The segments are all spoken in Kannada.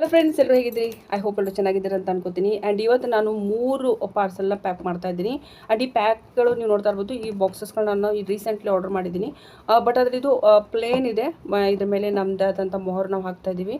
ಹಲೋ ಫ್ರೆಂಡ್ಸ್, ಎಲ್ಲರೂ ಹೇಗಿದ್ದೀರಿ? ಐ ಹೋಪ್ ಎಲ್ಲರೂ ಚೆನ್ನಾಗಿದ್ದೀರಿ ಅಂತ ಅನ್ಕೋತೀನಿ. ಆ್ಯಂಡ್ ಇವತ್ತು ನಾನು 3 ಪಾರ್ಸಲ್ನ ಪ್ಯಾಕ್ ಮಾಡ್ತಾ ಇದ್ದೀನಿ. ಆ್ಯಂಡ್ ಈ ಪ್ಯಾಕ್ಗಳು ನೀವು ನೋಡ್ತಾ ಇರ್ಬೋದು. ಈ ಬಾಕ್ಸಸ್ಗಳು ನಾನು ಈ ರೀಸೆಂಟ್ಲಿ ಆರ್ಡರ್ ಮಾಡಿದ್ದೀನಿ. ಬಟ್ ಅದ್ರ ಇದು ಪ್ಲೇನ್ ಇದೆ. ಇದ್ರ ಮೇಲೆ ನಮ್ಮದಾದಂಥ ಮೊಹರು ನಾವು ಹಾಕ್ತಾ ಇದ್ದೀವಿ.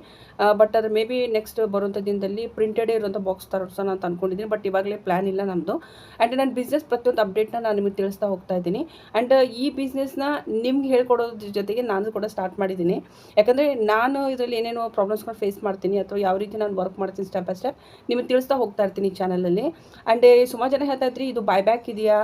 ಬಟ್ ಅದ್ರ ಮೇ ಬಿ ನೆಕ್ಸ್ಟ್ ಬರುವಂಥ ದಿನದಲ್ಲಿ ಪ್ರಿಂಟೆಡೇ ಇರುವಂಥ ಬಾಕ್ಸ್ ತರಿಸೋಣ ಅಂತ ಅಂದ್ಕೊಂಡಿದ್ದೀನಿ. ಬಟ್ ಇವಾಗಲೇ ಪ್ಲ್ಯಾನ್ ಇಲ್ಲ ನಮ್ಮದು. ಆ್ಯಂಡ್ ನನ್ನ ಬಿಸ್ನೆಸ್ ಪ್ರತಿಯೊಂದು ಅಪ್ಡೇಟ್ನ ನಾನು ನಿಮಗೆ ತಿಳಿಸ್ತಾ ಹೋಗ್ತಾ ಇದ್ದೀನಿ. ಆ್ಯಂಡ್ ಈ ಬಿಸ್ನೆಸ್ನ ನಿಮ್ಗೆ ಹೇಳ್ಕೊಡೋದ್ರ ಜೊತೆಗೆ ನಾನು ಕೂಡ ಸ್ಟಾರ್ಟ್ ಮಾಡಿದ್ದೀನಿ. ಯಾಕಂದರೆ ನಾನು ಇದರಲ್ಲಿ ಏನೇನೋ ಪ್ರಾಬ್ಲಮ್ಸ್ಗಳು ಫೇಸ್ ಮಾಡ್ತೀನಿ ಅಥವಾ ಯಾವ ರೀತಿ ನಾನು ವರ್ಕ್ ಮಾಡ್ತೀನಿ ಸ್ಟೆಪ್ ಬೈ ಸ್ಟೆಪ್ ನಿಮಗೆ ತಿಳಿಸ್ತಾ ಹೋಗ್ತಾ ಇರ್ತೀನಿ ಈ ಚಾನಲಲ್ಲಿ. ಆ್ಯಂಡ್ ಸುಮಾರು ಜನ ಹೇಳ್ತಾ ಇದ್ರಿ, ಇದು ಬೈಬ್ಯಾಕ್ ಇದೆಯಾ,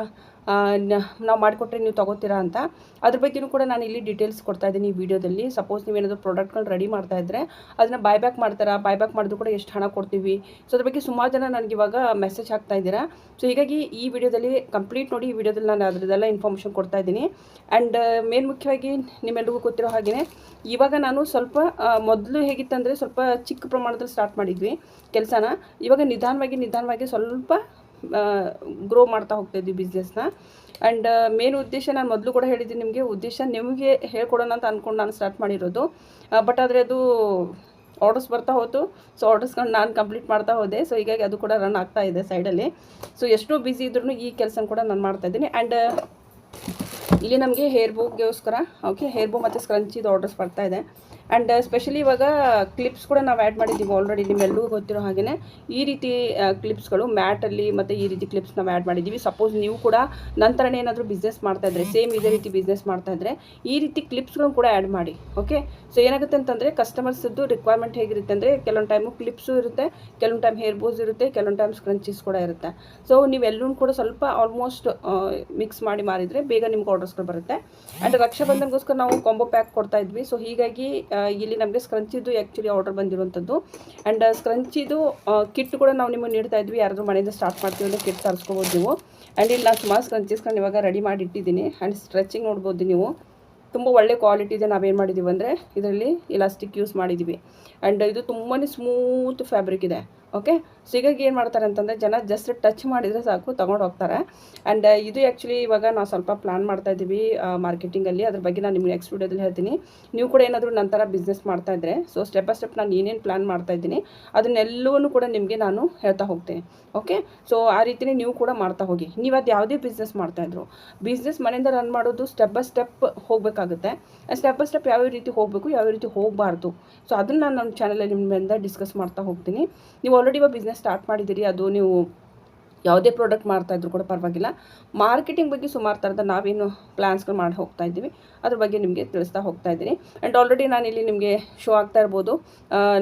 ನಾವು ಮಾಡಿಕೊಟ್ರೆ ನೀವು ತೊಗೋತೀರಾ ಅಂತ. ಅದ್ರ ಬಗ್ಗೆಯೂ ಕೂಡ ನಾನು ಇಲ್ಲಿ ಡೀಟೇಲ್ಸ್ ಕೊಡ್ತಾ ಇದ್ದೀನಿ ಈ ವಿಡಿಯೋದಲ್ಲಿ. ಸಪೋಸ್ ನೀವೇನಾದರೂ ಪ್ರಾಡಕ್ಟ್ಗಳು ರೆಡಿ ಮಾಡ್ತಾ ಇದ್ದರೆ ಅದನ್ನು ಬೈಬ್ಯಾಕ್ ಮಾಡ್ತಾರಾ, ಬೈಬ್ಯಾಕ್ ಮಾಡಿದ್ರು ಕೂಡ ಎಷ್ಟು ಹಣ ಕೊಡ್ತೀವಿ, ಸೊ ಅದ್ರ ಬಗ್ಗೆ ಸುಮಾರು ಜನ ನನಗೆ ಇವಾಗ ಮೆಸೇಜ್ ಹಾಕ್ತಾ ಇದ್ದೀರಾ. ಸೊ ಹೀಗಾಗಿ ಈ ವಿಡಿಯೋದಲ್ಲಿ ಕಂಪ್ಲೀಟ್ ನೋಡಿ. ಈ ವಿಡಿಯೋದಲ್ಲಿ ನಾನು ಅದರದ್ದೆಲ್ಲ ಇನ್ಫಾರ್ಮೇಷನ್ ಕೊಡ್ತಾ ಇದ್ದೀನಿ. ಆ್ಯಂಡ್ ಮೇಲ್ಮುಖ್ಯವಾಗಿ ನಿಮ್ಮೆಲ್ಲರಿಗೂ ಗೊತ್ತಿರೋ ಹಾಗೆಯೇ ಇವಾಗ ನಾನು ಸ್ವಲ್ಪ ಮೊದಲು ಹೇಗಿತ್ತಂದರೆ ಸ್ವಲ್ಪ ಚಿಕ್ಕ ಪ್ರಮಾಣದಲ್ಲಿ ಸ್ಟಾರ್ಟ್ ಮಾಡಿದ್ವಿ ಕೆಲಸನ. ಇವಾಗ ನಿಧಾನವಾಗಿ ಸ್ವಲ್ಪ ಗ್ರೋ ಮಾಡ್ತಾ ಹೋಗ್ತಾಯಿದ್ವಿ ಬಿಸ್ನೆಸ್ನ. ಆ್ಯಂಡ್ ಮೇನ್ ಉದ್ದೇಶ ನಾನು ಮೊದಲು ಕೂಡ ಹೇಳಿದ್ದೀನಿ ನಿಮಗೆ, ಉದ್ದೇಶ ನಿಮಗೆ ಹೇಳ್ಕೊಡೋಣ ಅಂತ ಅಂದ್ಕೊಂಡು ನಾನು ಸ್ಟಾರ್ಟ್ ಮಾಡಿರೋದು. ಬಟ್ ಆದರೆ ಅದು ಆರ್ಡರ್ಸ್ ಬರ್ತಾ ಹೋಯ್ತು. ಸೊ ಆರ್ಡರ್ಸ್ಕೊಂಡು ನಾನು ಕಂಪ್ಲೀಟ್ ಮಾಡ್ತಾ ಹೋದೆ. ಸೊ ಹೀಗಾಗಿ ಅದು ಕೂಡ ರನ್ ಆಗ್ತಾ ಇದೆ ಸೈಡಲ್ಲಿ. ಸೊ ಎಷ್ಟೋ ಬ್ಯುಸಿ ಇದ್ರೂ ಈ ಕೆಲಸ ಕೂಡ ನಾನು ಮಾಡ್ತಾಯಿದ್ದೀನಿ. ಆ್ಯಂಡ್ ಇಲ್ಲಿ ನಮಗೆ ಹೇರ್ ಬೋಗೋಸ್ಕರ ಹೇರ್ ಬೋ ಮತ್ತು ಸ್ಕ್ರಂಚಿದು ಆರ್ಡರ್ಸ್ ಬರ್ತಾ ಇದೆ. ಆ್ಯಂಡ್ ಸ್ಪೆಷಲಿ ಇವಾಗ ಕ್ಲಿಪ್ಸ್ ಕೂಡ ನಾವು ಆ್ಯಡ್ ಮಾಡಿದ್ದೀವಿ ಆಲ್ರೆಡಿ. ನಿಮ್ಮೆಲ್ಲರಿಗೂ ಗೊತ್ತಿರೋ ಹಾಗೆಯೇ ಈ ರೀತಿ ಕ್ಲಿಪ್ಸ್ಗಳು ಮ್ಯಾಟಲ್ಲಿ ಮತ್ತು ಈ ರೀತಿ ಕ್ಲಿಪ್ಸ್ ನಾವು ಆ್ಯಡ್ ಮಾಡಿದ್ದೀವಿ. ಸಪೋಸ್ ನೀವು ಕೂಡ ನಂತರನೇ ಏನಾದರೂ ಬಿಸ್ನೆಸ್ ಮಾಡ್ತಾಯಿದ್ರೆ, ಸೇಮ್ ಇದೇ ರೀತಿ ಬಿಸ್ನೆಸ್ ಮಾಡ್ತಾಯಿದ್ರೆ ಈ ರೀತಿ ಕ್ಲಿಪ್ಸ್ಗಳನ್ನು ಕೂಡ ಆ್ಯಡ್ ಮಾಡಿ. ಓಕೆ, ಸೊ ಏನಾಗುತ್ತೆ ಅಂತಂದರೆ ಕಸ್ಟಮರ್ಸದ್ದು ರಿಕ್ವೈರ್ಮೆಂಟ್ ಹೇಗಿರುತ್ತೆ ಅಂದರೆ ಕೆಲವೊಂದು ಟೈಮು ಕ್ಲಿಪ್ಸು ಇರುತ್ತೆ, ಕೆಲವೊಂದು ಟೈಮ್ ಹೇರ್ ಬೋಸ್ ಇರುತ್ತೆ, ಕೆಲವೊಂದು ಟೈಮ್ ಸ್ಕ್ರಂಚೀಸ್ ಕೂಡ ಇರುತ್ತೆ. ಸೊ ನೀವೆಲ್ಲರೂ ಕೂಡ ಸ್ವಲ್ಪ ಆಲ್ಮೋಸ್ಟ್ ಮಿಕ್ಸ್ ಮಾಡಿ ಮಾರಿದರೆ ಬೇಗ ನಿಮ್ಗೆ ಆರ್ಡರ್ಸ್ಗಳು ಬರುತ್ತೆ. ಆ್ಯಂಡ್ ರಕ್ಷಾಬಂಧನ್ಗೋಸ್ಕರ ನಾವು ಕಾಂಬೋ ಪ್ಯಾಕ್ ಕೊಡ್ತಾ ಇದ್ವಿ. ಸೊ ಹೀಗಾಗಿ ಇಲ್ಲಿ ನಮಗೆ ಸ್ಕ್ರಂಚಿದು ಆ್ಯಕ್ಚುಲಿ ಆರ್ಡರ್ ಬಂದಿರುವಂಥದ್ದು. ಆ್ಯಂಡ್ ಸ್ಕ್ರಂಚಿದು ಕಿಟ್ ಕೂಡ ನಾವು ನಿಮಗೆ ನೀಡ್ತಾ ಇದ್ವಿ. ಯಾರಾದರೂ ಮನೆಯಿಂದ ಸ್ಟಾರ್ಟ್ ಮಾಡ್ತೀವಿ ಅಂದರೆ ಕಿಟ್ ತರಿಸ್ಕೋಬೋದು ನೀವು. ಆ್ಯಂಡ್ ಇಲ್ಲಿ ನಾನು ಸುಮಾರು ಸ್ಕ್ರಂಚಿಸ್ಕೊಂಡು ಇವಾಗ ರೆಡಿ ಮಾಡಿ ಇಟ್ಟಿದ್ದೀನಿ. ಆ್ಯಂಡ್ ಸ್ಟ್ರೆಚಿಂಗ್ ನೋಡ್ಬೋದು ನೀವು, ತುಂಬ ಒಳ್ಳೆ ಕ್ವಾಲಿಟಿ ಇದೆ. ನಾವೇನು ಮಾಡಿದ್ದೀವಿ ಅಂದರೆ ಇದರಲ್ಲಿ ಇಲಾಸ್ಟಿಕ್ ಯೂಸ್ ಮಾಡಿದ್ದೀವಿ. ಆ್ಯಂಡ್ ಇದು ತುಂಬಾ ಸ್ಮೂತ್ ಫ್ಯಾಬ್ರಿಕ್ ಇದೆ. ಓಕೆ, ಸೊ ಹೀಗಾಗಿ ಏನು ಮಾಡ್ತಾರೆ ಅಂತಂದರೆ ಜನ ಜಸ್ಟ್ ಟಚ್ ಮಾಡಿದರೆ ಸಾಕು ತೊಗೊಂಡು ಹೋಗ್ತಾರೆ. ಆ್ಯಂಡ್ ಇದು ಆ್ಯಕ್ಚುಲಿ ಇವಾಗ ನಾವು ಸ್ವಲ್ಪ ಪ್ಲ್ಯಾನ್ ಮಾಡ್ತಾಯಿದ್ದೀವಿ ಮಾರ್ಕೆಟಿಂಗಲ್ಲಿ. ಅದ್ರ ಬಗ್ಗೆ ನಾನು ನಿಮಗೆ ನೆಕ್ಸ್ಟ್ ವೀಡಿಯೋದಲ್ಲಿ ಹೇಳ್ತೀನಿ. ನೀವು ಕೂಡ ಏನಾದರೂ ನಂತರ ಬಿಸ್ನೆಸ್ ಮಾಡ್ತಾಯಿದ್ರೆ ಸೊ ಸ್ಟೆಪ್ ಬೈ ಸ್ಟೆಪ್ ನಾನು ಏನೇನು ಪ್ಲ್ಯಾನ್ ಮಾಡ್ತಾಯಿದ್ದೀನಿ ಅದನ್ನೆಲ್ಲವೂ ಕೂಡ ನಿಮಗೆ ನಾನು ಹೇಳ್ತಾ ಹೋಗ್ತೀನಿ. ಓಕೆ, ಸೊ ಆ ರೀತಿಯೇ ನೀವು ಕೂಡ ಮಾಡ್ತಾ ಹೋಗಿ. ನೀವು ಅದು ಯಾವುದೇ ಬಿಸ್ನೆಸ್ ಮಾಡ್ತಾಯಿದ್ರು, ಬಿಸ್ನೆಸ್ ಮನೆಯಿಂದ ರನ್ ಮಾಡೋದು ಸ್ಟೆಪ್ ಬೈ ಸ್ಟೆಪ್ ಹೋಗಬೇಕಾಗುತ್ತೆ. ಸ್ಟೆಪ್ ಬೈ ಸ್ಟೆಪ್ ಯಾವ ರೀತಿ ಹೋಗಬೇಕು, ಯಾವ ರೀತಿ ಹೋಗಬಾರ್ದು, ಸೊ ಅದನ್ನು ನಾನು ನನ್ನ ಚಾನಲಲ್ಲಿ ನಿಮ್ಮಿಂದ ಡಿಸ್ಕಸ್ ಮಾಡ್ತಾ ಹೋಗ್ತೀನಿ. ನೀವು ಆಲ್ರೆಡಿ ಇವಾಗ ಬಿಸ್ನೆಸ್ ಸ್ಟಾರ್ಟ್ ಮಾಡಿದ್ದೀರಿ, ಅದು ನೀವು ಯಾವುದೇ ಪ್ರಾಡಕ್ಟ್ ಮಾಡ್ತಾಯಿದ್ರು ಕೂಡ ಪರವಾಗಿಲ್ಲ. ಮಾರ್ಕೆಟಿಂಗ್ ಬಗ್ಗೆ ಸುಮಾರು ಥರದ ನಾವೇನು ಪ್ಲ್ಯಾನ್ಸ್ಗಳು ಮಾಡಿ ಹೋಗ್ತಾ ಇದ್ದೀವಿ ಅದ್ರ ಬಗ್ಗೆ ನಿಮಗೆ ತಿಳಿಸ್ತಾ ಹೋಗ್ತಾ ಇದ್ದೀನಿ. ಆ್ಯಂಡ್ ಆಲ್ರೆಡಿ ನಾನಿಲ್ಲಿ ನಿಮಗೆ ಶೋ ಆಗ್ತಾ ಇರ್ಬೋದು,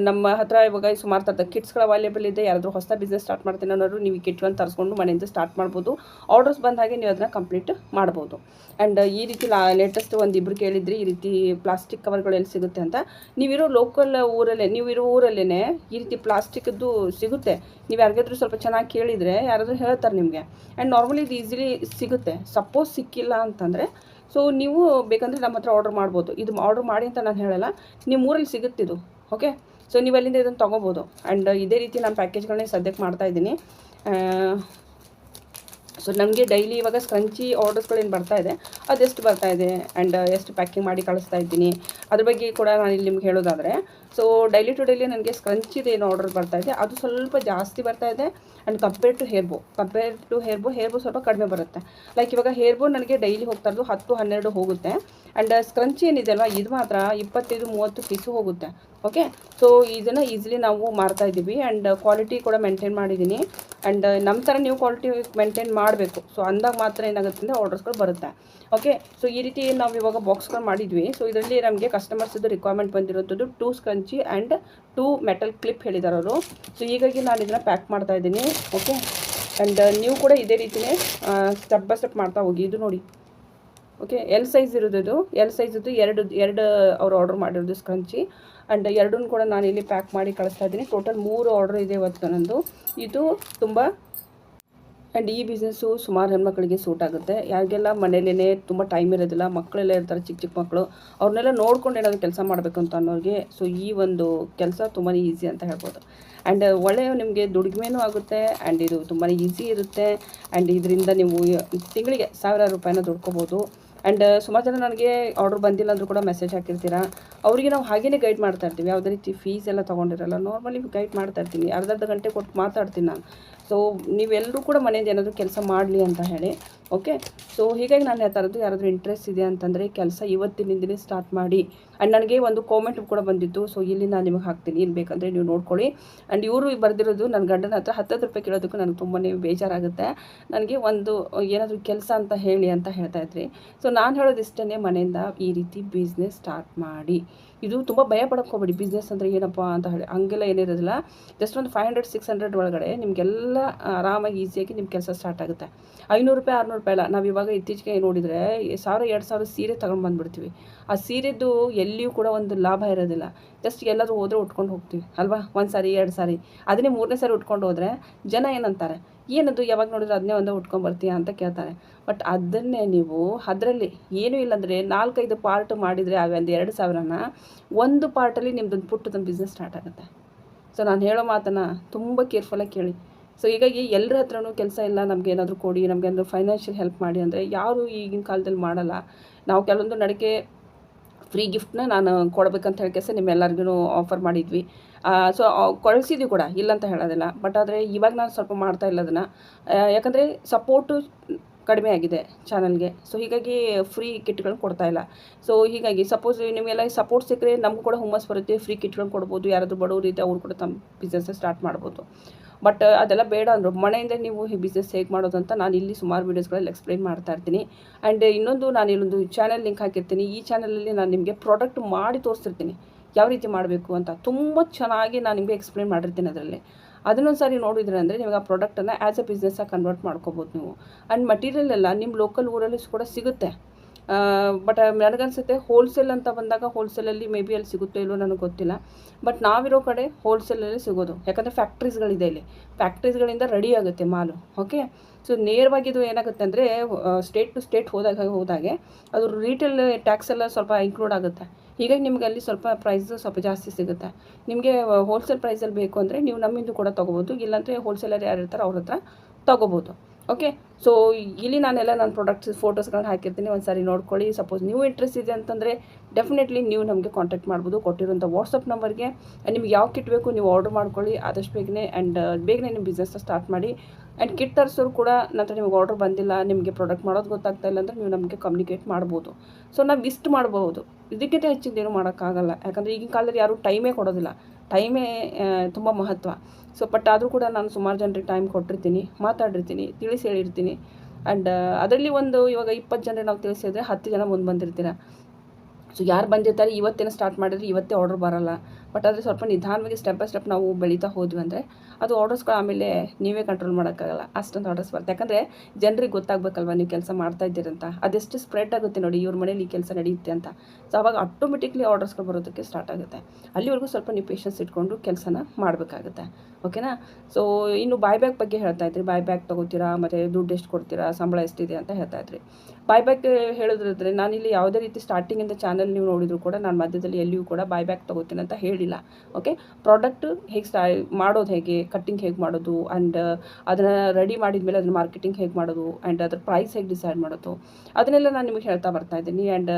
ನಮ್ಮ ಹತ್ರ ಇವಾಗ ಸುಮಾರು ಥರದ ಕಿಟ್ಸ್ಗಳು ಅವೈಲೇಬಲ್ ಇದೆ. ಯಾರಾದರೂ ಹೊಸ ಬಿಸ್ನೆಸ್ ಸ್ಟಾರ್ಟ್ ಮಾಡ್ತೀನಿ ಅನ್ನೋರು ನೀವು ಈ ಕಿಟ್ಗಳನ್ನು ತರಿಸ್ಕೊಂಡು ಮನೆಯಿಂದ ಸ್ಟಾರ್ಟ್ ಮಾಡ್ಬೋದು. ಆರ್ಡರ್ಸ್ ಬಂದ ಹಾಗೆ ನೀವು ಅದನ್ನು ಕಂಪ್ಲೀಟ್ ಮಾಡ್ಬೋದು. ಆ್ಯಂಡ್ ಈ ರೀತಿ ಲೇಟೆಸ್ಟ್ ಒಂದಿಬ್ಬರು ಕೇಳಿದ್ರಿ ಈ ರೀತಿ ಪ್ಲಾಸ್ಟಿಕ್ ಕವರ್ಗಳು ಎಲ್ಲಿ ಸಿಗುತ್ತೆ ಅಂತ. ನೀವಿರೋ ಲೋಕಲ್ ಊರಲ್ಲೇ, ನೀವಿರೋ ಊರಲ್ಲೇ ಈ ರೀತಿ ಪ್ಲಾಸ್ಟಿಕ್ದು ಸಿಗುತ್ತೆ. ನೀವು ಯಾರಿಗಾದ್ರೂ ಸ್ವಲ್ಪ ಚೆನ್ನಾಗಿ ಕೇಳಿದರೆ ಯಾರಾದರೂ ಹೇಳ್ತಾರೆ ನಿಮಗೆ. ಆ್ಯಂಡ್ ನಾರ್ಮಲಿ ಇದು ಈಸಿಲಿ ಸಿಗುತ್ತೆ. ಸಪೋಸ್ ಸಿಕ್ಕಿಲ್ಲ ಅಂತಂದರೆ ಸೊ ನೀವು ಬೇಕಂದರೆ ನಮ್ಮ ಹತ್ರ ಆರ್ಡರ್ ಮಾಡ್ಬೋದು. ಇದು ಆರ್ಡರ್ ಮಾಡಿ ಅಂತ ನಾನು ಹೇಳಲ್ಲ, ನಿಮ್ಮ ಊರಲ್ಲಿ ಸಿಗುತ್ತಿದ್ದು. ಓಕೆ, ಸೊ ನೀವು ಅಲ್ಲಿಂದ ಇದನ್ನು ತೊಗೋಬೋದು. ಆ್ಯಂಡ್ ಇದೇ ರೀತಿ ನಾನು ಪ್ಯಾಕೇಜ್ಗಳನ್ನೇ ಸದ್ಯಕ್ಕೆ ಮಾಡ್ತಾಯಿದ್ದೀನಿ. ಸೊ ನನಗೆ ಡೈಲಿ ಇವಾಗ ಸ್ಕ್ರಂಚಿ ಆರ್ಡರ್ಸ್ಗಳೇನು ಬರ್ತಾ ಇದೆ ಅದೆಷ್ಟು ಬರ್ತಾ ಇದೆ ಆ್ಯಂಡ್ ಎಷ್ಟು ಪ್ಯಾಕಿಂಗ್ ಮಾಡಿ ಕಳಿಸ್ತಾ ಇದ್ದೀನಿ ಅದ್ರ ಬಗ್ಗೆ ಕೂಡ ನಾನು ಇಲ್ಲಿ ನಿಮ್ಗೆ ಹೇಳೋದಾದರೆ, ಸೊ ಡೈಲಿ ಟು ಡೈಲಿ ನನಗೆ ಸ್ಕ್ರಂಚಿದು ಏನು ಆರ್ಡರ್ ಬರ್ತಾ ಇದೆ ಅದು ಸ್ವಲ್ಪ ಜಾಸ್ತಿ ಬರ್ತಾ ಇದೆ. ಆ್ಯಂಡ್ ಕಂಪೇರ್ ಟು ಹೇರ್ ಬೋ ಸ್ವಲ್ಪ ಕಡಿಮೆ ಬರುತ್ತೆ. ಲೈಕ್ ಇವಾಗ ಹೇರ್ ಬೋ ನನಗೆ ಡೈಲಿ ಹೋಗ್ತಾ ಇರೋದು 10-12 ಹೋಗುತ್ತೆ. ಆ್ಯಂಡ್ ಸ್ಕ್ರಂಚಿ ಏನಿದೆ ಅಲ್ವಾ, ಇದು ಮಾತ್ರ 25-30 ಪೀಸು ಹೋಗುತ್ತೆ. ಓಕೆ, ಸೊ ಇದನ್ನು ಈಸಿಲಿ ನಾವು ಮಾರ್ತಾ ಇದ್ದೀವಿ. ಆ್ಯಂಡ್ ಕ್ವಾಲಿಟಿ ಕೂಡ ಮೇಂಟೈನ್ ಮಾಡಿದ್ದೀನಿ. ಆ್ಯಂಡ್ ನಮ್ಮ ಥರ ನೀವು ಕ್ವಾಲಿಟಿ ಮೇಂಟೈನ್ ಮಾಡಬೇಕು. ಸೊ ಅಂದಾಗ ಮಾತ್ರ ಏನಾಗುತ್ತೆ ಅಂದರೆ ಆರ್ಡರ್ಸ್ಗಳು ಬರುತ್ತೆ. ಓಕೆ, ಸೊ ಈ ರೀತಿ ನಾವು ಇವಾಗ ಬಾಕ್ಸ್ಗಳು ಮಾಡಿದ್ವಿ. ಸೊ ಇದರಲ್ಲಿ ನಮಗೆ ಕಸ್ಟಮರ್ಸ್ದು ರಿಕ್ವೈರ್ಮೆಂಟ್ ಬಂದಿರೋಂಥದ್ದು 2 ಸ್ಕ್ರಂಚಿ ಆ್ಯಂಡ್ 2 ಮೆಟಲ್ ಕ್ಲಿಪ್ ಹೇಳಿದ್ದಾರೆ ಅವರು. ಸೊ ಹೀಗಾಗಿ ನಾನು ಇದನ್ನು ಪ್ಯಾಕ್ ಮಾಡ್ತಾಯಿದ್ದೀನಿ. ಓಕೆ, ಆ್ಯಂಡ್ ನೀವು ಕೂಡ ಇದೇ ರೀತಿಯೇ ಸ್ಟೆಪ್ ಬೈ ಸ್ಟೆಪ್ ಮಾಡ್ತಾ ಹೋಗಿ. ಇದು ನೋಡಿ, ಓಕೆ, ಎಲ್ ಸೈಜ್ ಇರೋದು, ಇದು ಎಲ್ ಸೈಜದ್ದು ಎರಡು ಅವರು ಆರ್ಡರ್ ಮಾಡಿರೋದು ಸ್ಕ್ರಂಚಿ. ಆ್ಯಂಡ್ ಎರಡನ್ನೂ ಕೂಡ ನಾನು ಇಲ್ಲಿ ಪ್ಯಾಕ್ ಮಾಡಿ ಕಳಿಸ್ತಾ ಇದ್ದೀನಿ. ಟೋಟಲ್ 3 ಆರ್ಡರ್ ಇದೆ ಇವತ್ತು ನಂದು. ಇದು ತುಂಬ ಆ್ಯಂಡ್ ಈ ಬಿಸ್ನೆಸ್ಸು ಸುಮಾರು ಹೆಣ್ಮಕ್ಳಿಗೆ ಸೂಟ್ ಆಗುತ್ತೆ. ಯಾರಿಗೆಲ್ಲ ಮನೇಲೇ ತುಂಬ ಟೈಮ್ ಇರೋದಿಲ್ಲ, ಮಕ್ಕಳೆಲ್ಲ ಇರ್ತಾರೆ, ಚಿಕ್ಕ ಮಕ್ಕಳು, ಅವ್ರನ್ನೆಲ್ಲ ನೋಡ್ಕೊಂಡು ಏನಾದರೂ ಕೆಲಸ ಮಾಡಬೇಕು ಅಂತ ಅನ್ನೋರಿಗೆ ಸೊ ಈ ಒಂದು ಕೆಲಸ ತುಂಬಾ ಈಸಿ ಅಂತ ಹೇಳ್ಬೋದು. ಆ್ಯಂಡ್ ಒಳ್ಳೆಯ ನಿಮಗೆ ದುಡಿಮೆನೂ ಆಗುತ್ತೆ. ಆ್ಯಂಡ್ ಇದು ತುಂಬಾ ಈಸಿ ಇರುತ್ತೆ. ಆ್ಯಂಡ್ ಇದರಿಂದ ನೀವು ತಿಂಗಳಿಗೆ 1000 ರೂಪಾಯಿನ ದುಡ್ಕೋಬೋದು. ಆ್ಯಂಡ್ ಸುಮಾರು ಜನ ನನಗೆ ಆರ್ಡರ್ ಬಂದಿಲ್ಲ ಅಂದರೂ ಕೂಡ ಮೆಸೇಜ್ ಹಾಕಿರ್ತೀರಾ. ಅವರಿಗೆ ನಾವು ಹಾಗೇ ಗೈಡ್ ಮಾಡ್ತಾ ಇರ್ತೀವಿ, ಯಾವುದೇ ರೀತಿ ಫೀಸ್ ಎಲ್ಲ ತೊಗೊಂಡಿರಲ್ಲ, ನಾರ್ಮಲಿ ಗೈಡ್ ಮಾಡ್ತಾ ಇರ್ತೀನಿ, ಅರ್ಧ ಗಂಟೆ ಕೊಟ್ಟು ಮಾತಾಡ್ತೀನಿ ನಾನು. ಸೊ ನೀವೆಲ್ಲರೂ ಕೂಡ ಮನೆಯಿಂದ ಏನಾದರೂ ಕೆಲಸ ಮಾಡಲಿ ಅಂತ ಹೇಳಿ. ಓಕೆ, ಸೊ ಹೀಗಾಗಿ ನಾನು ಹೇಳ್ತಾ ಇರೋದು, ಯಾರಾದರೂ ಇಂಟ್ರೆಸ್ಟ್ ಇದೆ ಅಂತಂದರೆ ಕೆಲಸ ಇವತ್ತಿನಿಂದಲೇ ಸ್ಟಾರ್ಟ್ ಮಾಡಿ. ಆ್ಯಂಡ್ ನನಗೆ ಒಂದು ಕಾಮೆಂಟ್ ಕೂಡ ಬಂದಿತ್ತು, ಸೊ ಇಲ್ಲಿ ನಾನು ನಿಮಗೆ ಹಾಕ್ತೀನಿ, ಇಲ್ಲಿ ಬೇಕಂದರೆ ನೀವು ನೋಡ್ಕೊಳ್ಳಿ. ಆ್ಯಂಡ್ ಇವರು ಬರೆದಿರೋದು ನನ್ನ ಗಂಡನ ಹತ್ರ 10 ರೂಪಾಯಿ ಕೇಳೋದಕ್ಕೂ ನನಗೆ ತುಂಬಾ ಬೇಜಾರಾಗುತ್ತೆ. ನನಗೆ ಒಂದು ಏನಾದರೂ ಕೆಲಸ ಅಂತ ಹೇಳಿ ಅಂತ ಹೇಳ್ತಾ ಇದ್ರಿ. ಸೊ ನಾನು ಹೇಳೋದು ಇಷ್ಟೇ, ಮನೆಯಿಂದ ಈ ರೀತಿ ಬಿಸ್ನೆಸ್ ಸ್ಟಾರ್ಟ್ ಮಾಡಿ. ಇದು ತುಂಬ ಭಯ ಪಡೋಕ್ಕೆ ಹೋಗ್ಬೇಡಿ, ಬಿಸ್ನೆಸ್ ಅಂದರೆ ಏನಪ್ಪ ಅಂತ ಹೇಳಿ ಹಂಗೆಲ್ಲ ಏನಿರೋದಿಲ್ಲ. ಜಸ್ಟ್ ಒಂದು 500-600 ಒಳಗಡೆ ನಿಮಗೆಲ್ಲ ಆರಾಮಾಗಿ ಈಸಿಯಾಗಿ ನಿಮ್ಮ ಕೆಲಸ ಸ್ಟಾರ್ಟ್ ಆಗುತ್ತೆ. 500 ರೂಪಾಯಿ 600 ರೂಪಾಯಿ ಅಲ್ಲ, ನಾವು ಇವಾಗ ಇತ್ತೀಚೆಗೆ ನೋಡಿದರೆ 1000-2000 ಸೀರೆ ತಗೊಂಡು ಬಂದುಬಿಡ್ತೀವಿ. ಆ ಸೀರೆದು ಎಲ್ಲಿಯೂ ಕೂಡ ಒಂದು ಲಾಭ ಇರೋದಿಲ್ಲ. ಜಸ್ಟ್ ಎಲ್ಲರೂ ಹೋದರೆ ಉಟ್ಕೊಂಡು ಹೋಗ್ತೀವಿ ಅಲ್ವಾ, 1 ಸಾರಿ 2 ಸಾರಿ, ಅದನ್ನೇ 3ನೇ ಸಾರಿ ಉಟ್ಕೊಂಡು ಹೋದರೆ ಜನ ಏನಂತಾರೆ, ಏನದು ಯಾವಾಗ ನೋಡಿದ್ರೆ ಅದನ್ನೇ ಒಂದೇ ಉಟ್ಕೊಂಡ್ಬರ್ತೀಯ ಅಂತ ಕೇಳ್ತಾರೆ. ಬಟ್ ಅದನ್ನೇ ನೀವು ಅದರಲ್ಲಿ ಏನೂ ಇಲ್ಲಾಂದರೆ 4-5 ಪಾರ್ಟ್ ಮಾಡಿದರೆ ಒಂದು 2000ನ ಒಂದು ಪಾರ್ಟಲ್ಲಿ ನಿಮ್ದೊಂದು ಪುಟ್ಟದೊಂದು ಬಿಸ್ನೆಸ್ ಸ್ಟಾರ್ಟ್ ಆಗುತ್ತೆ. ಸೊ ನಾನು ಹೇಳೋ ಮಾತನ್ನು ತುಂಬ ಕೇರ್ಫುಲ್ಲಾಗಿ ಕೇಳಿ. ಸೊ ಹೀಗಾಗಿ ಎಲ್ಲರ ಹತ್ರನೂ ಕೆಲಸ ಇಲ್ಲ, ನಮಗೆ ಏನಾದರೂ ಕೊಡಿ, ನಮಗೆ ಏನಾದರೂ ಫೈನಾನ್ಷಿಯಲ್ ಹೆಲ್ಪ್ ಮಾಡಿ ಅಂದರೆ ಯಾರು ಈಗಿನ ಕಾಲದಲ್ಲಿ ಮಾಡಲ್ಲ. ನಾವು ಕೆಲವೊಂದು ನಡಿಕೆ ಫ್ರೀ ಗಿಫ್ಟ್ನ ನಾನು ಕೊಡಬೇಕಂತ ಹೇಳಿ ಕೆಲಸ ನಿಮ್ಮೆಲ್ಲರಿಗೂ ಆಫರ್ ಮಾಡಿದ್ವಿ. ಸೊ ಕಳಿಸಿದ್ವಿ ಕೂಡ, ಇಲ್ಲ ಅಂತ ಹೇಳೋದಿಲ್ಲ. ಬಟ್ ಆದರೆ ಇವಾಗ ನಾನು ಸ್ವಲ್ಪ ಮಾಡ್ತಾ ಇಲ್ಲ ಅದನ್ನು, ಯಾಕಂದರೆ ಸಪೋರ್ಟು ಕಡಿಮೆ ಆಗಿದೆ ಚಾನಲ್ಗೆ. ಸೊ ಹೀಗಾಗಿ ಫ್ರೀ ಕಿಟ್ಗಳನ್ನ ಕೊಡ್ತಾಯಿಲ್ಲ. ಸೊ ಹೀಗಾಗಿ ಸಪೋಸ್ ನಿಮಗೆಲ್ಲ ಸಪೋರ್ಟ್ ಸಿಕ್ಕರೆ ನಮಗೂ ಕೂಡ ಹುಮ್ಮಸ್ ಬರುತ್ತೆ, ಫ್ರೀ ಕಿಟ್ಗಳನ್ನ ಕೊಡ್ಬೋದು. ಯಾರಾದರೂ ಬಡವರು ಇದೆ ಅವ್ರು ಕೂಡ ತಮ್ಮ ಬಿಸ್ನೆಸ್ ಸ್ಟಾರ್ಟ್ ಮಾಡ್ಬೋದು. ಬಟ್ ಅದೆಲ್ಲ ಬೇಡ ಅಂದರು. ಮನೆಯಿಂದ ನೀವು ಈ ಬಿಸ್ನೆಸ್ ಹೇಗೆ ಮಾಡೋದು ಅಂತ ನಾನು ಇಲ್ಲಿ ಸುಮಾರು ವೀಡಿಯೋಸ್ಗಳಲ್ಲಿ ಎಕ್ಸ್ಪ್ಲೈನ್ ಮಾಡ್ತಾ ಇರ್ತೀನಿ. ಆ್ಯಂಡ್ ಇನ್ನೊಂದು, ನಾನು ಇಲ್ಲೊಂದು ಚಾನಲ್ ಲಿಂಕ್ ಹಾಕಿರ್ತೀನಿ. ಈ ಚಾನಲಲ್ಲಿ ನಾನು ನಿಮಗೆ ಪ್ರಾಡಕ್ಟ್ ಮಾಡಿ ತೋರಿಸ್ತಿರ್ತೀನಿ, ಯಾವ ರೀತಿ ಮಾಡಬೇಕು ಅಂತ. ತುಂಬ ಚೆನ್ನಾಗಿ ನಾನು ನಿಮಗೆ ಎಕ್ಸ್ಪ್ಲೈನ್ ಮಾಡಿರ್ತೀನಿ ಅದರಲ್ಲಿ. ಅದನ್ನೊಂದು ಸಾರಿ ನೋಡಿದ್ರೆ ಅಂದರೆ ನಿಮಗೆ ಆ ಪ್ರಾಡಕ್ಟನ್ನು ಆ್ಯಸ್ ಎ ಬಿಸ್ನೆಸ್ಸಾಗಿ ಕನ್ವರ್ಟ್ ಮಾಡ್ಕೋಬೋದು ನೀವು. ಆ್ಯಂಡ್ ಮಟೀರಿಯಲ್ ಎಲ್ಲ ನಿಮ್ಮ ಲೋಕಲ್ ಊರಲ್ಲಿ ಕೂಡ ಸಿಗುತ್ತೆ. ಬಟ್ ನನಗನ್ಸುತ್ತೆ ಹೋಲ್ಸೇಲ್ ಅಂತ ಬಂದಾಗ ಹೋಲ್ಸೇಲಲ್ಲಿ ಮೇ ಬಿ ಅಲ್ಲಿ ಸಿಗುತ್ತೋ ಇಲ್ಲೋ ನನಗೆ ಗೊತ್ತಿಲ್ಲ. ಬಟ್ ನಾವಿರೋ ಕಡೆ ಹೋಲ್ಸೇಲಲ್ಲಿ ಸಿಗೋದು, ಯಾಕಂದರೆ ಫ್ಯಾಕ್ಟ್ರೀಸ್ಗಳಿದೆ ಇಲ್ಲಿ, ಫ್ಯಾಕ್ಟ್ರೀಸ್ಗಳಿಂದ ರೆಡಿ ಆಗುತ್ತೆ ಮಾಲು. ಓಕೆ, ಸೊ ನೇರವಾಗಿ ಇದು ಏನಾಗುತ್ತೆ ಅಂದರೆ ಸ್ಟೇಟ್ ಟು ಸ್ಟೇಟ್ ಹೋದಾಗೆ ಅದು ರೀಟೇಲ್ ಟ್ಯಾಕ್ಸ್ ಎಲ್ಲ ಸ್ವಲ್ಪ ಇನ್ಕ್ಲೂಡ್ ಆಗುತ್ತೆ. ಹೀಗಾಗಿ ನಿಮ್ಗೆ ಅಲ್ಲಿ ಸ್ವಲ್ಪ ಪ್ರೈಸು ಸ್ವಲ್ಪ ಜಾಸ್ತಿ ಸಿಗುತ್ತೆ. ನಿಮಗೆ ಹೋಲ್ಸೇಲ್ ಪ್ರೈಸಲ್ಲಿ ಬೇಕು ಅಂದರೆ ನೀವು ನಮ್ಮಿಂದ ಕೂಡ ತೊಗೋಬೋದು, ಇಲ್ಲಾಂದರೆ ಹೋಲ್ಸೇಲರ್ ಯಾರು ಇರ್ತಾರೆ ಅವ್ರ ಹತ್ರ ತೊಗೋಬೋದು. ಓಕೆ, ಸೊ ಇಲ್ಲಿ ನಾನೆಲ್ಲ ನನ್ನ ಪ್ರಾಡಕ್ಟ್ಸ್ ಫೋಟೋಸ್ಗಳನ್ನ ಹಾಕಿರ್ತೀನಿ, ಒಂದು ಸಾರಿ ನೋಡ್ಕೊಳ್ಳಿ. ಸಪೋಸ್ ನೀವು ಇಂಟ್ರೆಸ್ಟ್ ಇದೆ ಅಂತಂದರೆ ಡೆಫಿನೆಟ್ಲಿ ನೀವು ನಮಗೆ ಕಾಂಟ್ಯಾಕ್ಟ್ ಮಾಡ್ಬೋದು. ಕೊಟ್ಟಿರೋಂಥ ವಾಟ್ಸಪ್ ನಂಬರ್ಗೆ ನಿಮ್ಗೆ ಯಾವ ಕಿಟ್ ಬೇಕು ನೀವು ಆರ್ಡರ್ ಮಾಡ್ಕೊಳ್ಳಿ ಆದಷ್ಟು ಬೇಗನೆ. ಆ್ಯಂಡ್ ಬೇಗನೆ ನಿಮ್ಮ ಬಿಸ್ನೆಸ್ನ ಸ್ಟಾರ್ಟ್ ಮಾಡಿ. ಆ್ಯಂಡ್ ಕಿಟ್ ತರಿಸೋರು ಕೂಡ ನಂತರ ನಿಮ್ಗೆ ಆರ್ಡರ್ ಬಂದಿಲ್ಲ, ನಿಮಗೆ ಪ್ರಾಡಕ್ಟ್ ಮಾಡೋದು ಗೊತ್ತಾಗ್ತಾ ಇಲ್ಲ ಅಂದರೆ ನೀವು ನಮಗೆ ಕಮ್ಯುನಿಕೇಟ್ ಮಾಡ್ಬೋದು. ಸೊ ನಾವು ಇಷ್ಟು ಮಾಡ್ಬೋದು, ಇದಕ್ಕಿಂತ ಹೆಚ್ಚಿಂದೇನು ಮಾಡೋಕ್ಕಾಗಲ್ಲ. ಯಾಕಂದರೆ ಈಗಿನ ಕಾಲದಲ್ಲಿ ಯಾರೂ ಟೈಮೇ ಕೊಡೋದಿಲ್ಲ, ಟೈಮೇ ತುಂಬ ಮಹತ್ವ. ಸೊ ಬಟ್ ಆದರೂ ಕೂಡ ನಾನು ಸುಮಾರು ಜನರಿಗೆ ಟೈಮ್ ಕೊಟ್ಟಿರ್ತೀನಿ, ಮಾತಾಡಿರ್ತೀನಿ, ತಿಳಿಸಿ ಹೇಳಿರ್ತೀನಿ. ಆ್ಯಂಡ್ ಅದರಲ್ಲಿ ಒಂದು ಇವಾಗ 20 ಜನರಿಗೆ ನಾವು ತಿಳಿಸಿದ್ರೆ 10 ಜನ ಮುಂದೆ ಬಂದಿರ್ತೀರ. ಸೊ ಯಾರು ಬಂದಿರ್ತಾರೆ ಇವತ್ತೇನೋ ಸ್ಟಾರ್ಟ್ ಮಾಡಿದ್ರೆ ಇವತ್ತೇ ಆರ್ಡರ್ ಬರೋಲ್ಲ. ಬಟ್ ಆದರೆ ಸ್ವಲ್ಪ ನಿಧಾನವಾಗಿ ಸ್ಟೆಪ್ ಬೈ ಸ್ಟೆಪ್ ನಾವು ಬೆಳೀತಾ ಹೋದ್ವಿ ಅಂದರೆ ಅದು ಆರ್ಡರ್ಸ್ಗಳು ಆಮೇಲೆ ನೀವೇ ಕಂಟ್ರೋಲ್ ಮಾಡೋಕ್ಕಾಗಲ್ಲ, ಅಷ್ಟೊಂದು ಆರ್ಡರ್ಸ್ ಬರುತ್ತೆ. ಯಾಕಂದರೆ ಜನರಿಗೆ ಗೊತ್ತಾಗಬೇಕಲ್ವ ನೀವು ಕೆಲಸ ಮಾಡ್ತಾ ಇದ್ದೀರಂತ, ಅದೆಷ್ಟು ಸ್ಪ್ರೆಡ್ ಆಗುತ್ತೆ ನೋಡಿ, ಇವ್ರ ಮನೇಲಿ ಈ ಕೆಲಸ ನಡೆಯುತ್ತೆ ಅಂತ. ಸೊ ಆವಾಗ ಆಟೋಮೆಟಿಕ್ಲಿ ಆರ್ಡರ್ಸ್ಗಳು ಬರೋದಕ್ಕೆ ಸ್ಟಾರ್ಟ್ ಆಗುತ್ತೆ. ಅಲ್ಲಿವರೆಗೂ ಸ್ವಲ್ಪ ನೀವು ಪೇಷನ್ಸ್ ಇಟ್ಕೊಂಡು ಕೆಲಸನ ಮಾಡಬೇಕಾಗುತ್ತೆ. ಓಕೆನಾ. ಸೊ ಇನ್ನು ಬ್ಯಾಕ್ ಬಗ್ಗೆ ಹೇಳ್ತಾ ಇದ್ರಿ, ಬ್ಯಾಕ್ ತೊಗೋತೀರಾ ಮತ್ತು ದುಡ್ಡು ಎಷ್ಟು ಕೊಡ್ತೀರಾ, ಸಂಬಳ ಎಷ್ಟಿದೆ ಅಂತ ಹೇಳ್ತಾ ಇದ್ರಿ. ಬ್ಯಾಕ್ ಹೇಳಿದ್ರೆ ನಾನಿಲ್ಲಿ ಯಾವುದೇ ರೀತಿ ಸ್ಟಾರ್ಟಿಂಗಿಂದ ಚಾನಲ್ ನೀವು ನೋಡಿದ್ರು ಕೂಡ ನಾನು ಮಧ್ಯದಲ್ಲಿ ಎಲ್ಲಿಯೂ ಕೂಡ ಬ್ಯಾಕ್ ತೊಗೋತೀನಿ ಅಂತ ಹೇಳಿಲ್ಲ. ಓಕೆ, ಪ್ರಾಡಕ್ಟ್ ಹೇಗೆ ಮಾಡೋದು, ಹೇಗೆ ಕಟ್ಟಿಂಗ್ ಹೇಗೆ ಮಾಡೋದು, ಆ್ಯಂಡ್ ಅದನ್ನು ರೆಡಿ ಮಾಡಿದ ಮೇಲೆ ಅದನ್ನು ಮಾರ್ಕೆಟಿಂಗ್ ಹೇಗೆ ಮಾಡೋದು, ಆ್ಯಂಡ್ ಅದ್ರ ಪ್ರೈಸ್ ಹೇಗೆ ಡಿಸೈಡ್ ಮಾಡೋದು, ಅದನ್ನೆಲ್ಲ ನಾನು ನಿಮಗೆ ಹೇಳ್ತಾ ಬರ್ತಾ ಇದ್ದೀನಿ. ಆ್ಯಂಡ್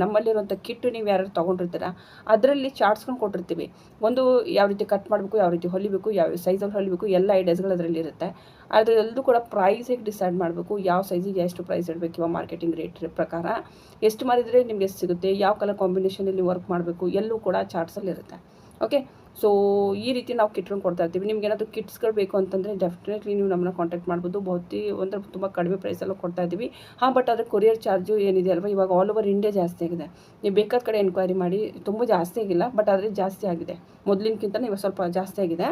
ನಮ್ಮಲ್ಲಿರುವಂಥ ಕಿಟ್ ನೀವು ಯಾರು ತೊಗೊಂಡಿರ್ತೀರ ಅದರಲ್ಲಿ ಚಾರ್ಟ್ಸ್ಕೊಂಡು ಕೊಟ್ಟಿರ್ತೀವಿ. ಒಂದು ಯಾವ ರೀತಿ ಕಟ್ ಮಾಡಬೇಕು, ಯಾವ ರೀತಿ ಹೊಲಿಬೇಕು, ಯಾವ ಸೈಜಲ್ಲಿ ಹೊಲಿಬೇಕು, ಎಲ್ಲ ಐಡಿಯಾಸ್ಗಳು ಅದರಲ್ಲಿ ಇರುತ್ತೆ. ಅದರಲ್ಲೂ ಕೂಡ ಪ್ರೈಸ್ ಹೇಗೆ ಡಿಸೈಡ್ ಮಾಡಬೇಕು, ಯಾವ ಸೈಜಿಗೆ ಎಷ್ಟು ಪ್ರೈಸ್ ಇಡಬೇಕು, ಇವಾಗ ಮಾರ್ಕೆಟಿಂಗ್ ರೇಟ್ ಪ್ರಕಾರ ಎಷ್ಟು ಮಾರಿದರೆ ನಿಮಗೆ ಎಷ್ಟು ಸಿಗುತ್ತೆ, ಯಾವ ಕಲರ್ ಕಾಂಬಿನೇಷನಲ್ಲಿ ವರ್ಕ್ ಮಾಡಬೇಕು, ಎಲ್ಲೂ ಕೂಡ ಚಾರ್ಟ್ಸಲ್ಲಿ ಇರುತ್ತೆ. ಓಕೆ, ಸೊ ಈ ರೀತಿ ನಾವು ಕಿಟ್ಗಳನ್ನು ಕೊಡ್ತಾ ಇರ್ತೀವಿ. ನಿಮ್ಗೆ ಏನಾದರೂ ಕಿಟ್ಸ್ಗಳು ಬೇಕು ಅಂತಂದರೆ ಡೆಫಿನೆಟ್ಲಿ ನೀವು ನಮ್ಮನ್ನ ಕಾಂಟ್ಯಾಕ್ಟ್ ಮಾಡ್ಬೋದು. ಒಂದು ತುಂಬ ಕಡಿಮೆ ಪ್ರೈಸಲ್ಲೂ ಕೊಡ್ತಾ ಇದ್ದೀವಿ. ಬಟ್ ಅದರ ಕೊರಿಯರ್ ಚಾರ್ಜು ಏನಿದೆ ಅಲ್ವಾ, ಇವಾಗ ಆಲ್ ಓವರ್ ಇಂಡಿಯಾ ಜಾಸ್ತಿ ಆಗಿದೆ. ನೀವು ಬೇಕಾದ ಕಡೆ ಎನ್ಕ್ವೈರಿ ಮಾಡಿ, ತುಂಬ ಜಾಸ್ತಿ ಆಗಿಲ್ಲ ಬಟ್ ಆದರೆ ಜಾಸ್ತಿ ಆಗಿದೆ, ಮೊದಲಿನಕ್ಕಿಂತ ಇವಾಗ ಸ್ವಲ್ಪ ಜಾಸ್ತಿ ಆಗಿದೆ.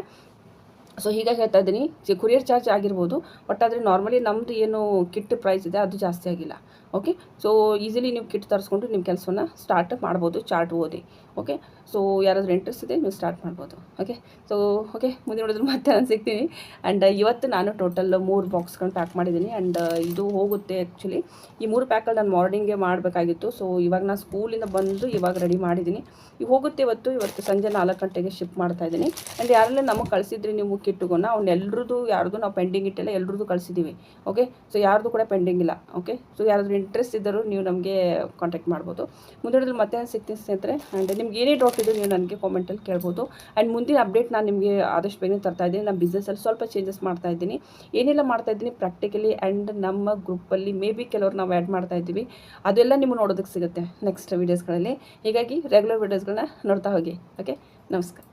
ಸೊ ಹೀಗಾಗಿ ಹೇಳ್ತಾ ಇದ್ದೀನಿ, ಕೊರಿಯರ್ ಚಾರ್ಜ್ ಆಗಿರ್ಬೋದು, ಬಟ್ ಆದರೆ ನಾರ್ಮಲಿ ನಮ್ಮದು ಏನು ಕಿಟ್ ಪ್ರೈಸ್ ಇದೆ ಅದು ಜಾಸ್ತಿ ಆಗಿಲ್ಲ. ಓಕೆ, ಸೊ ಈಸಿಲಿ ನೀವು ಕಿಟ್ ತರಿಸ್ಕೊಂಡು ನಿಮ್ಮ ಕೆಲಸವನ್ನು ಸ್ಟಾರ್ಟ್ ಮಾಡ್ಬೋದು ಚಾರ್ಟ್ ಓದಿ. ಓಕೆ. ಸೊ ಯಾರಾದರೂ ಇಂಟ್ರೆಸ್ಟ್ ಇದೆ ನೀವು ಸ್ಟಾರ್ಟ್ ಮಾಡ್ಬೋದು. ಓಕೆ. ಸೊ ಓಕೆ, ಮುಂದೆ ನೋಡಿದ್ರೆ ಮತ್ತೆ ನಾನು ಸಿಗ್ತೀನಿ. ಆ್ಯಂಡ್ ಇವತ್ತು ನಾನು ಟೋಟಲ್ 3 ಬಾಕ್ಸ್ಗಳನ್ನ ಪ್ಯಾಕ್ ಮಾಡಿದ್ದೀನಿ. ಆ್ಯಂಡ್ ಇದು ಹೋಗುತ್ತೆ ಆ್ಯಕ್ಚುಲಿ. ಈ 3 ಪ್ಯಾಕಲ್ಲಿ ನಾನು ಮಾರ್ನಿಂಗೇ ಮಾಡಬೇಕಾಗಿತ್ತು. ಸೊ ಇವಾಗ ನಾನು ಸ್ಕೂಲಿಂದ ಬಂದು ಇವಾಗ ರೆಡಿ ಮಾಡಿದ್ದೀನಿ. ಇವು ಹೋಗುತ್ತೆ ಇವತ್ತು ಸಂಜೆ 4 ಗಂಟೆಗೆ ಶಿಫ್ಟ್ ಮಾಡ್ತಾಯಿದ್ದೀನಿ. ಆ್ಯಂಡ್ ಯಾರೆಲ್ಲ ನಮಗೆ ಕಳಿಸಿದ್ರಿ ನೀವು ಕಿಟ್ಟುಗಳನ್ನ ಅವ್ನೆಲ್ಲರದ್ದು ಯಾರ್ದು ನಾವು ಪೆಂಡಿಂಗ್ ಇಟ್ಟಿಲ್ಲ, ಎಲ್ಲರದ್ದು ಕಳಿಸಿದ್ದೀವಿ. ಓಕೆ. ಸೊ ಯಾರ್ದು ಕೂಡ ಪೆಂಡಿಂಗ್ ಇಲ್ಲ. ಓಕೆ. ಸೊ ಯಾರಾದರೂ ಇಂಟ್ರೆಸ್ಟ್ ಇದ್ದರೂ ನೀವು ನಮಗೆ ಕಾಂಟ್ಯಾಕ್ಟ್ ಮಾಡ್ಬೋದು. ಮುಂದಿನದಲ್ಲಿ ಮತ್ತೆ ಸಿಗ್ತೀನಿ ಸ್ನೇಹಿತರೆ. ಆ್ಯಂಡ್ ನಿಮ್ಗೆ ಏನೇ ಡೌಟ್ ಇದ್ದರೂ ನೀವು ನನಗೆ ಕಾಮೆಂಟಲ್ಲಿ ಕೇಳ್ಬೋದು. ಆ್ಯಂಡ್ ಮುಂದಿನ ಅಪ್ಡೇಟ್ ನಾನು ನಿಮಗೆ ಆದಷ್ಟು ಬೇಗನೆ ತರ್ತಾ ಇದ್ದೀನಿ. ನಮ್ಮ ಬಿಸ್ನೆಸ್ಸಲ್ಲಿ ಸ್ವಲ್ಪ ಚೇಂಜಸ್ ಮಾಡ್ತಾ ಇದ್ದೀನಿ. ಏನೆಲ್ಲ ಮಾಡ್ತಾ ಇದ್ದೀನಿ ಪ್ರಾಕ್ಟಿಕಲಿ, ಆ್ಯಂಡ್ ನಮ್ಮ ಗ್ರೂಪಲ್ಲಿ ಮೇ ಬಿ ಕೆಲವರು ನಾವು ಆ್ಯಡ್ ಮಾಡ್ತಾ ಇದ್ದೀವಿ. ಅದೆಲ್ಲ ನಿಮಗೆ ನೋಡೋದಕ್ಕೆ ಸಿಗುತ್ತೆ ನೆಕ್ಸ್ಟ್ ವೀಡಿಯೋಸ್ಗಳಲ್ಲಿ. ಹೀಗಾಗಿ ರೆಗ್ಯುಲರ್ ವೀಡಿಯೋಸ್ಗಳನ್ನ ನೋಡ್ತಾ ಹೋಗಿ. ಓಕೆ. ನಮಸ್ಕಾರ.